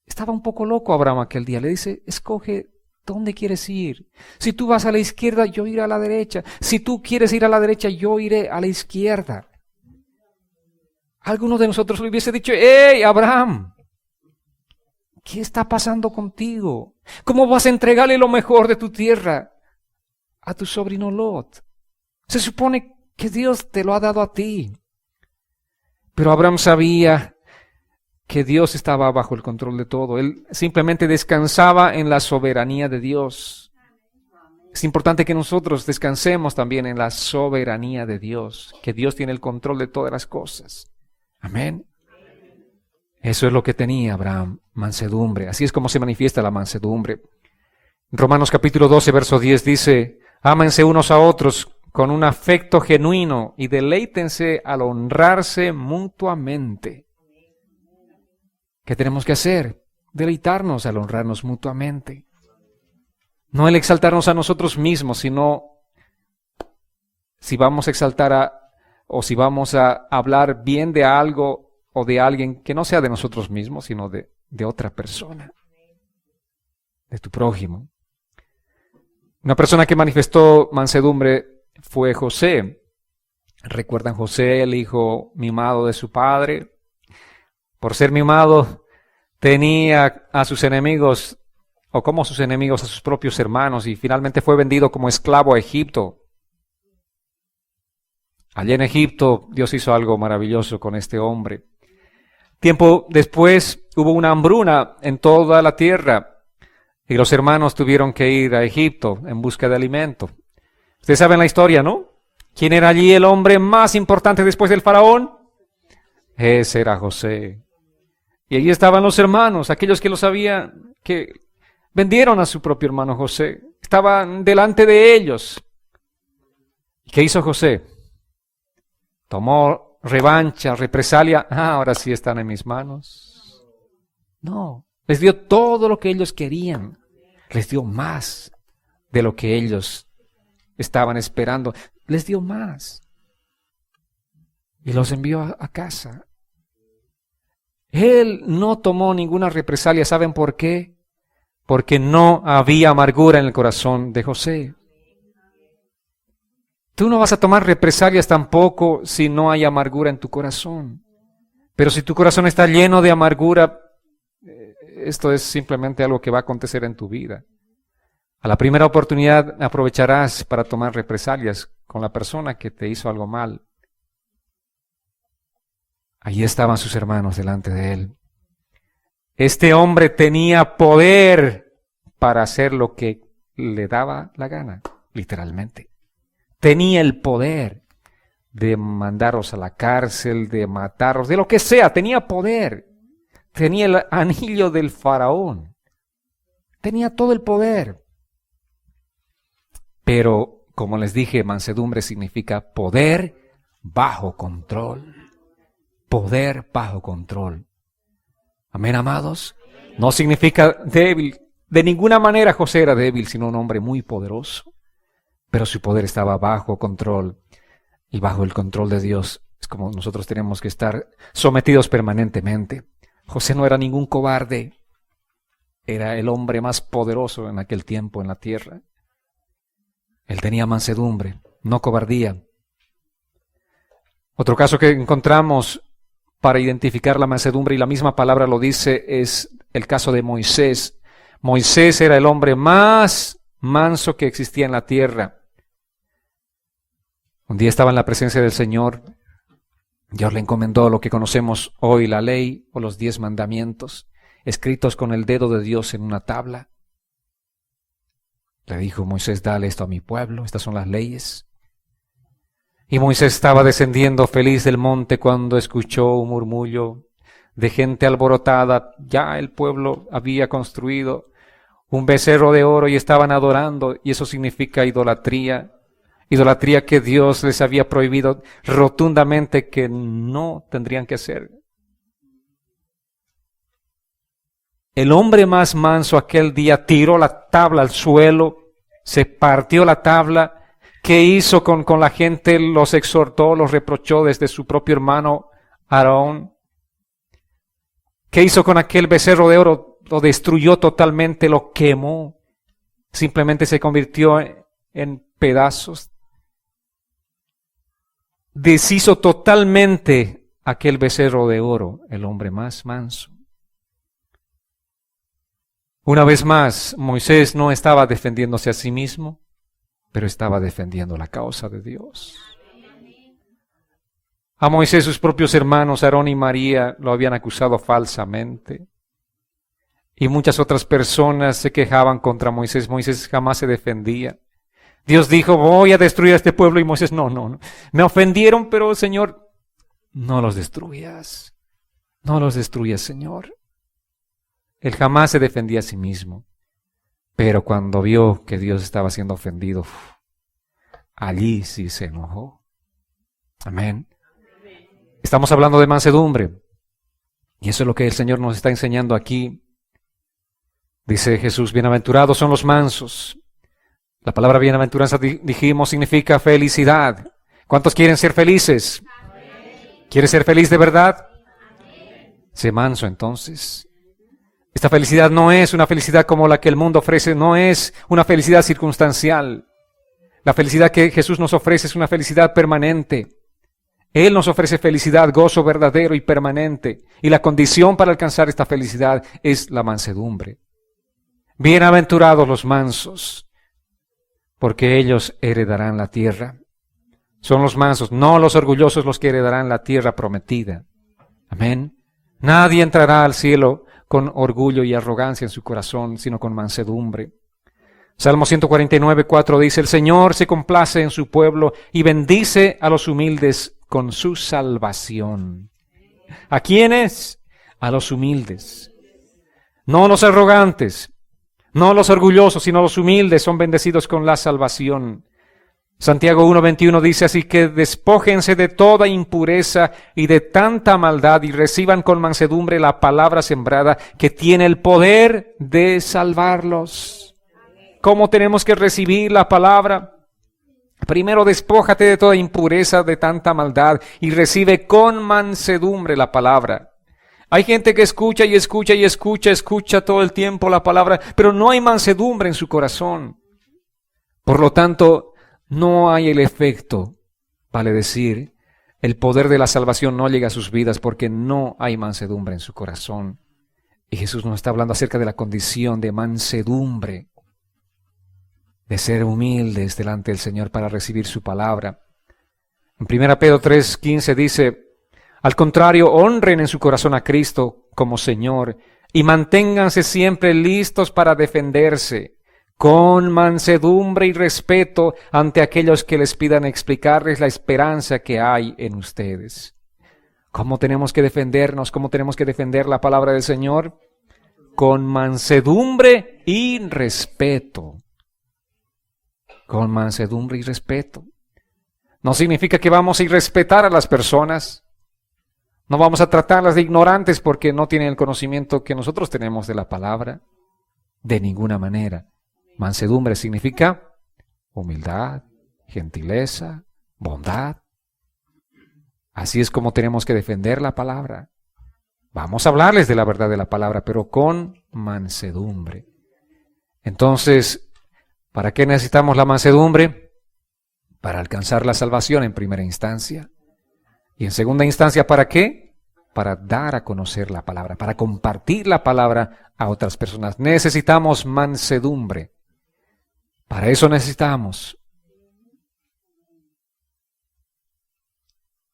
estaba un poco loco Abraham aquel día. Le dice, escoge dónde quieres ir. Si tú vas a la izquierda, yo iré a la derecha. Si tú quieres ir a la derecha, yo iré a la izquierda. Alguno de nosotros le hubiese dicho, ¡hey, Abraham! ¿Qué está pasando contigo? ¿Cómo vas a entregarle lo mejor de tu tierra a tu sobrino Lot? Se supone que Dios te lo ha dado a ti. Pero Abraham sabía que Dios estaba bajo el control de todo. Él simplemente descansaba en la soberanía de Dios. Es importante que nosotros descansemos también en la soberanía de Dios, que Dios tiene el control de todas las cosas. Amén. Eso es lo que tenía Abraham, mansedumbre. Así es como se manifiesta la mansedumbre. Romanos capítulo 12, verso 10 dice, ámense unos a otros con un afecto genuino y deleítense al honrarse mutuamente. ¿Qué tenemos que hacer? Deleitarnos al honrarnos mutuamente. No el exaltarnos a nosotros mismos, sino si vamos a exaltar o si vamos a hablar bien de algo o de alguien que no sea de nosotros mismos, sino de otra persona, de tu prójimo. Una persona que manifestó mansedumbre fue José. ¿Recuerdan José, el hijo mimado de su padre? Por ser mimado, tenía a sus enemigos, o como sus enemigos, a sus propios hermanos, y finalmente fue vendido como esclavo a Egipto. Allí en Egipto, Dios hizo algo maravilloso con este hombre. Tiempo después hubo una hambruna en toda la tierra y los hermanos tuvieron que ir a Egipto en busca de alimento. Ustedes saben la historia, ¿no? ¿Quién era allí el hombre más importante después del faraón? Ese era José. Y allí estaban los hermanos, aquellos que lo sabían, que vendieron a su propio hermano José. Estaban delante de ellos. ¿Qué hizo José? Tomó revancha, represalia. Ahora sí están en mis manos. No, les dio todo lo que ellos querían. Les dio más de lo que ellos estaban esperando. Les dio más. Y los envió a casa. Él no tomó ninguna represalia. ¿Saben por qué? Porque no había amargura en el corazón de José. Tú no vas a tomar represalias tampoco si no hay amargura en tu corazón. Pero si tu corazón está lleno de amargura, esto es simplemente algo que va a acontecer en tu vida. A la primera oportunidad aprovecharás para tomar represalias con la persona que te hizo algo mal. Allí estaban sus hermanos delante de él. Este hombre tenía poder para hacer lo que le daba la gana, literalmente. Tenía el poder de mandarlos a la cárcel, de matarlos, de lo que sea. Tenía poder. Tenía el anillo del faraón. Tenía todo el poder. Pero, como les dije, mansedumbre significa poder bajo control. Poder bajo control. Amén, amados. No significa débil. De ninguna manera José era débil, sino un hombre muy poderoso. Pero su poder estaba bajo control. Y bajo el control de Dios es como nosotros tenemos que estar sometidos permanentemente. José no era ningún cobarde. Era el hombre más poderoso en aquel tiempo en la tierra. Él tenía mansedumbre, no cobardía. Otro caso que encontramos para identificar la mansedumbre, y la misma palabra lo dice, es el caso de Moisés. Moisés era el hombre más manso que existía en la tierra. Un día estaba en la presencia del Señor. Dios le encomendó lo que conocemos hoy, la ley o los 10 mandamientos, escritos con el dedo de Dios en una tabla. Le dijo Moisés, dale esto a mi pueblo, estas son las leyes. Y Moisés estaba descendiendo feliz del monte cuando escuchó un murmullo de gente alborotada. Ya el pueblo había construido un becerro de oro y estaban adorando, y eso significa idolatría. Idolatría que Dios les había prohibido rotundamente que no tendrían que hacer. El hombre más manso aquel día tiró la tabla al suelo, se partió la tabla. ¿Qué hizo con la gente? Los exhortó, los reprochó desde su propio hermano Aarón. ¿Qué hizo con aquel becerro de oro? Lo destruyó totalmente, lo quemó. Simplemente se convirtió en pedazos. Deshizo totalmente aquel becerro de oro, el hombre más manso. Una vez más, Moisés no estaba defendiéndose a sí mismo, pero estaba defendiendo la causa de Dios. A Moisés sus propios hermanos, Aarón y María, lo habían acusado falsamente. Y muchas otras personas se quejaban contra Moisés. Moisés jamás se defendía. Dios dijo, voy a destruir a este pueblo, y Moisés, no. Me ofendieron, pero Señor, no los destruyas. No los destruyas, Señor. Él jamás se defendía a sí mismo. Pero cuando vio que Dios estaba siendo ofendido, allí sí se enojó. Amén. Estamos hablando de mansedumbre. Y eso es lo que el Señor nos está enseñando aquí. Dice Jesús, bienaventurados son los mansos. La palabra bienaventuranza, dijimos, significa felicidad. ¿Cuántos quieren ser felices? ¿Quieres ser feliz de verdad? Sé manso entonces. Esta felicidad no es una felicidad como la que el mundo ofrece, no es una felicidad circunstancial. La felicidad que Jesús nos ofrece es una felicidad permanente. Él nos ofrece felicidad, gozo verdadero y permanente. Y la condición para alcanzar esta felicidad es la mansedumbre. Bienaventurados los mansos, porque ellos heredarán la tierra. Son los mansos, no los orgullosos, los que heredarán la tierra prometida. Amén. Nadie entrará al cielo con orgullo y arrogancia en su corazón, sino con mansedumbre. Salmo 149:4 dice, el Señor se complace en su pueblo y bendice a los humildes con su salvación. ¿A quiénes? A los humildes. No los arrogantes, no los orgullosos, sino los humildes son bendecidos con la salvación. Santiago 1:21 dice, así que despójense de toda impureza y de tanta maldad y reciban con mansedumbre la palabra sembrada que tiene el poder de salvarlos. ¿Cómo tenemos que recibir la palabra? Primero despójate de toda impureza, de tanta maldad y recibe con mansedumbre la palabra. Hay gente que escucha y escucha y escucha todo el tiempo la palabra, pero no hay mansedumbre en su corazón. Por lo tanto, no hay el efecto, vale decir, el poder de la salvación no llega a sus vidas porque no hay mansedumbre en su corazón. Y Jesús nos está hablando acerca de la condición de mansedumbre, de ser humildes delante del Señor para recibir su palabra. En 1 Pedro 3:15 dice, al contrario, honren en su corazón a Cristo como Señor y manténganse siempre listos para defenderse con mansedumbre y respeto ante aquellos que les pidan explicarles la esperanza que hay en ustedes. ¿Cómo tenemos que defendernos? ¿Cómo tenemos que defender la palabra del Señor? Con mansedumbre y respeto. Con mansedumbre y respeto. No significa que vamos a irrespetar a las personas. No vamos a tratarlas de ignorantes porque no tienen el conocimiento que nosotros tenemos de la palabra. De ninguna manera. Mansedumbre significa humildad, gentileza, bondad. Así es como tenemos que defender la palabra. Vamos a hablarles de la verdad de la palabra, pero con mansedumbre. Entonces, ¿para qué necesitamos la mansedumbre? Para alcanzar la salvación en primera instancia. Y en segunda instancia, ¿para qué? Para dar a conocer la palabra, para compartir la palabra a otras personas. Necesitamos mansedumbre. Para eso necesitamos.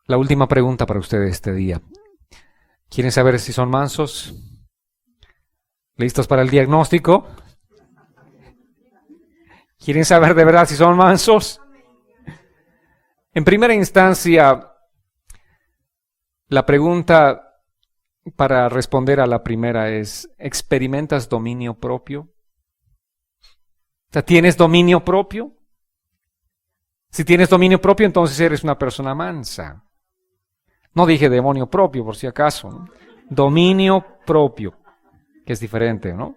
La última pregunta para ustedes este día. ¿Quieren saber si son mansos? ¿Listos para el diagnóstico? ¿Quieren saber de verdad si son mansos? En primera instancia, la pregunta para responder a la primera es, ¿experimentas dominio propio? O sea, ¿tienes dominio propio? Si tienes dominio propio, entonces eres una persona mansa. No dije demonio propio, por si acaso, ¿no? Dominio propio, que es diferente, ¿no?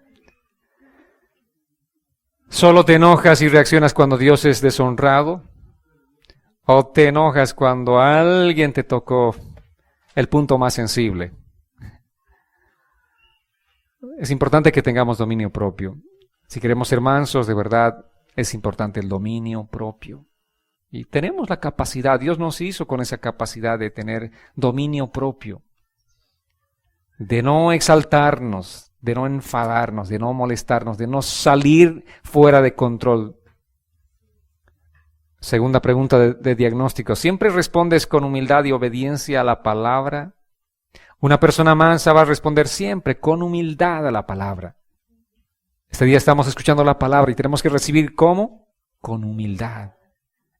¿Solo te enojas y reaccionas cuando Dios es deshonrado? ¿O te enojas cuando alguien te tocó el punto más sensible? Es importante que tengamos dominio propio. Si queremos ser mansos, de verdad, es importante el dominio propio. Y tenemos la capacidad, Dios nos hizo con esa capacidad de tener dominio propio. De no exaltarnos, de no enfadarnos, de no molestarnos, de no salir fuera de control. Segunda pregunta de diagnóstico. ¿Siempre respondes con humildad y obediencia a la palabra? Una persona mansa va a responder siempre con humildad a la palabra. Este día estamos escuchando la palabra y tenemos que recibir ¿cómo? Con humildad.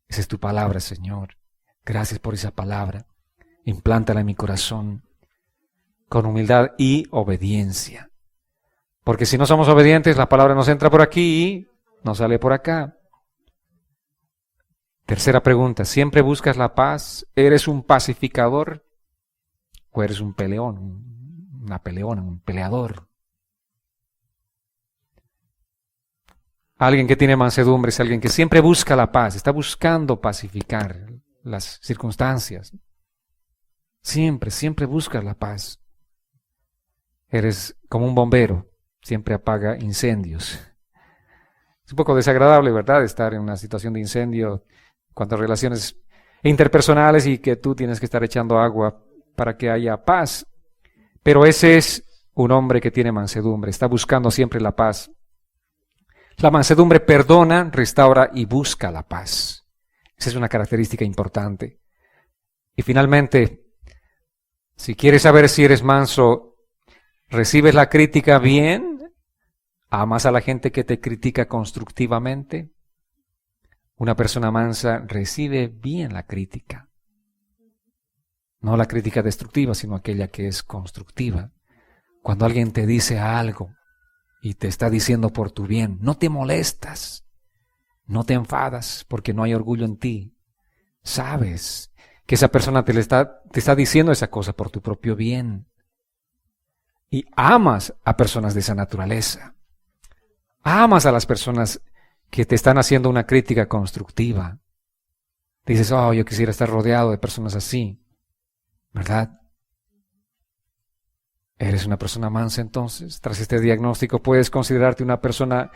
Esa es tu palabra, Señor. Gracias por esa palabra. Implántala en mi corazón con humildad y obediencia. Porque si no somos obedientes, la palabra nos entra por aquí y nos sale por acá. Tercera pregunta, ¿siempre buscas la paz? ¿Eres un pacificador? ¿O eres un peleón, una peleona, un peleador? Alguien que tiene mansedumbre es alguien que siempre busca la paz, está buscando pacificar las circunstancias. Siempre buscas la paz. Eres como un bombero, siempre apaga incendios. Es un poco desagradable, ¿verdad?, estar en una situación de incendio cuando hay relaciones interpersonales y que tú tienes que estar echando agua para que haya paz. Pero ese es un hombre que tiene mansedumbre, está buscando siempre la paz. La mansedumbre perdona, restaura y busca la paz. Esa es una característica importante. Y finalmente, si quieres saber si eres manso, ¿recibes la crítica bien? ¿Amas a la gente que te critica constructivamente? Una persona mansa recibe bien la crítica. No la crítica destructiva, sino aquella que es constructiva. Cuando alguien te dice algo y te está diciendo por tu bien, no te molestas, no te enfadas porque no hay orgullo en ti. Sabes que esa persona te está diciendo esa cosa por tu propio bien. Y amas a personas de esa naturaleza. Amas a las personas que te están haciendo una crítica constructiva. Dices, oh, yo quisiera estar rodeado de personas así. ¿Verdad? ¿Eres una persona mansa entonces? Tras este diagnóstico, ¿puedes considerarte una persona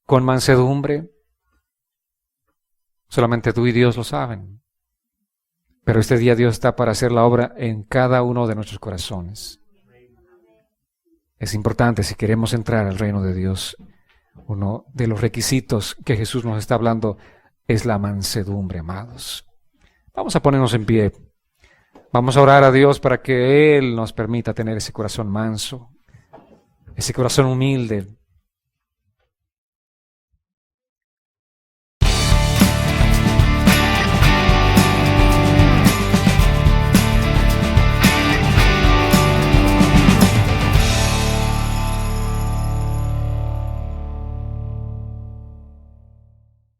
con mansedumbre? Solamente tú y Dios lo saben. Pero este día Dios está para hacer la obra en cada uno de nuestros corazones. Es importante si queremos entrar al reino de Dios. Uno de los requisitos que Jesús nos está hablando es la mansedumbre, amados. Vamos a ponernos en pie. Vamos a orar a Dios para que Él nos permita tener ese corazón manso, ese corazón humilde,